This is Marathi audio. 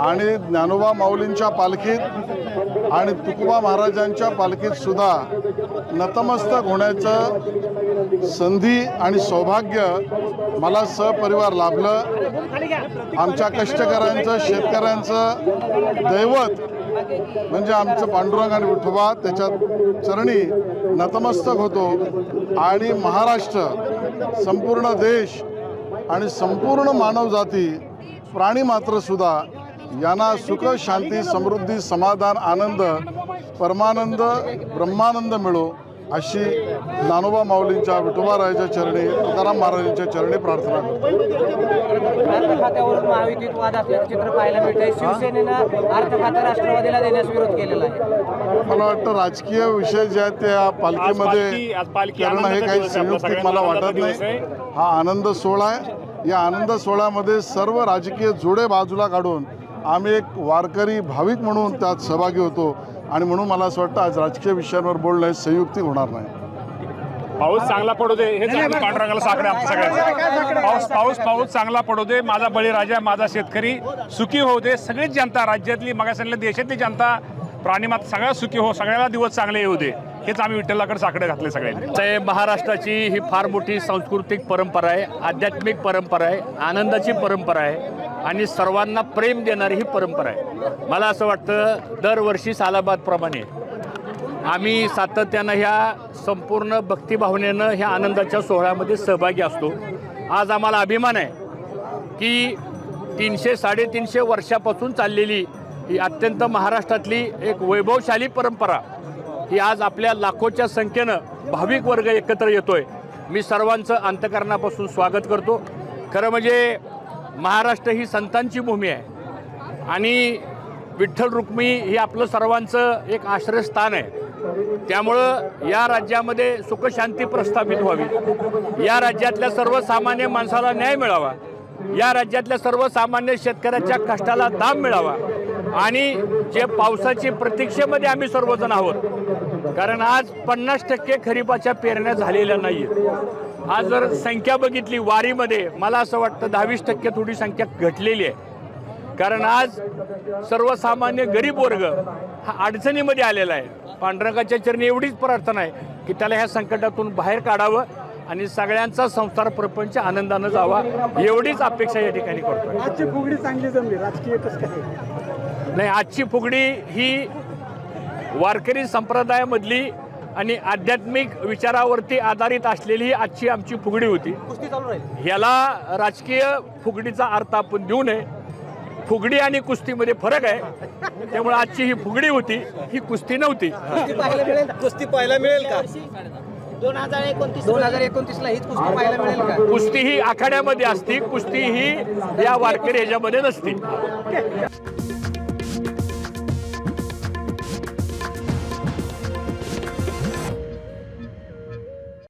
आणि ज्ञानोबा माऊलींच्या पालखीत आणि तुकोबा महाराजांच्या पालखीत सुद्धा नतमस्तक होण्याचं संधी आणि सौभाग्य मला सहपरिवार लाभलं। आमच्या कष्टकऱ्यांचं शेतकऱ्यांचं दैवत म्हणजे आमचं पांडुरंग आणि विठोबा त्याच्या चरणी नतमस्तक होतो आणि महाराष्ट्र, संपूर्ण देश आणि संपूर्ण मानवजाती प्राणी मात्र सुद्धा यांना सुख, शांती, समृद्धी, समाधान, आनंद, परमानंद, ब्रह्मानंद मिळो अशी ज्ञानोबा माऊलींच्या, विठोबारायाच्या चरणी, तुकाराम महाराजांच्या चरणी प्रार्थना करतो। अर्थखात्यावरून महायुतीत वाद असल्याचं चित्र पाहायला मिळतंय। शिवसेनेनं अर्थखातं राष्ट्रवादीला देण्यास विरोध केलेला आहे। मला वाटतं राजकीय विषय जे आहेत त्या पालखीमध्ये करणं हे काही संयुक्तिक मला वाटत नाही। हा आनंद सोहळा आहे। या आनंद सोहळ्यामध्ये सर्व राजकीय जोडे बाजूला काढून आम्ही एक वारकरी भाविक म्हणून त्यात सहभागी होतो आणि म्हणून मला असं वाटतं आज राजकीय विषयांवर बोलणं हे संयुक्तिक होणार नाही। पाऊस चांगला पडू दे हेच आम्ही पांडुरंगाला साकडे आमच्या सगळ्यांचं। पाऊस चांगला पडू दे, माझा बळीराजा, माझा शेतकरी सुखी होऊ दे, सगळीच जनता, राज्यातली, मागासलेली देशातली जनता, प्राणीमात सगळ्या सुखी हो, सगळ्याला दिवस चांगले येऊ दे, हेच आम्ही विठ्ठलाकडे साकडे घातले सगळ्यांनी। महाराष्ट्राची ही फार मोठी सांस्कृतिक परंपरा आहे, आध्यात्मिक परंपरा आहे, आनंदाची परंपरा आहे आणि सर्वांना प्रेम देणारी ही परंपरा आहे। मला असं वाटतं दरवर्षी सालाबादप्रमाणे आम्ही सातत्यानं ह्या संपूर्ण भक्तिभावनेनं ह्या आनंदाच्या सोहळ्यामध्ये सहभागी असतो। आज आम्हाला अभिमान आहे की 300-350 वर्षापासून चाललेली ही अत्यंत महाराष्ट्रातली एक वैभवशाली परंपरा ही आज आपल्या लाखोच्या संख्येनं भाविक वर्ग एकत्र येतोय। मी सर्वांचं अंतःकरणापासून स्वागत करतो। खरं म्हणजे महाराष्ट्र ही संतांची भूमी आहे आणि विठ्ठल रुक्मिणी ही आपलं सर्वांचं एक आश्रयस्थान आहे। त्यामुळं या राज्यामध्ये सुखशांती प्रस्थापित व्हावी, या राज्यातल्या सर्वसामान्य माणसाला न्याय मिळावा, या राज्यातल्या सर्वसामान्य शेतकऱ्याच्या कष्टाला दाम मिळावा आणि जे पावसाची प्रतीक्षेमध्ये आम्ही सर्वजण आहोत, कारण आज 50% खरीपाच्या पेरण्या झालेल्या नाही आहेत। आज जर संख्या बघितली वारीमध्ये, मला असं वाटतं 10-20% थोडी संख्या घटलेली आहे, कारण आज सर्वसामान्य गरीब वर्ग हा अडचणीमध्ये आलेला आहे। पांडुरंगाच्या चरणी एवढीच प्रार्थना आहे की त्याला ह्या संकटातून बाहेर काढावं आणि सगळ्यांचा संसार प्रपंच आनंदानं जावा, एवढीच अपेक्षा या ठिकाणी करतो। आजची फुगडी चांगली जमली, राजकीय कसं काय नाही, आजची फुगडी ही वारकरी संप्रदायामधली आणि आध्यात्मिक विचारावरती आधारित असलेली आजची आमची फुगडी होती। ह्याला राजकीय फुगडीचा अर्थ आपण देऊ नये। फुगडी आणि कुस्तीमध्ये फरक आहे, त्यामुळे आजची ही फुगडी होती, ही कुस्ती नव्हती। कुस्ती पाहायला मिळेल का 2029ला हीच कुस्ती पाहायला मिळेल का? कुस्ती ही आखाड्यामध्ये असती, कुस्ती ही या वारकरी ह्याच्यामध्ये नसती।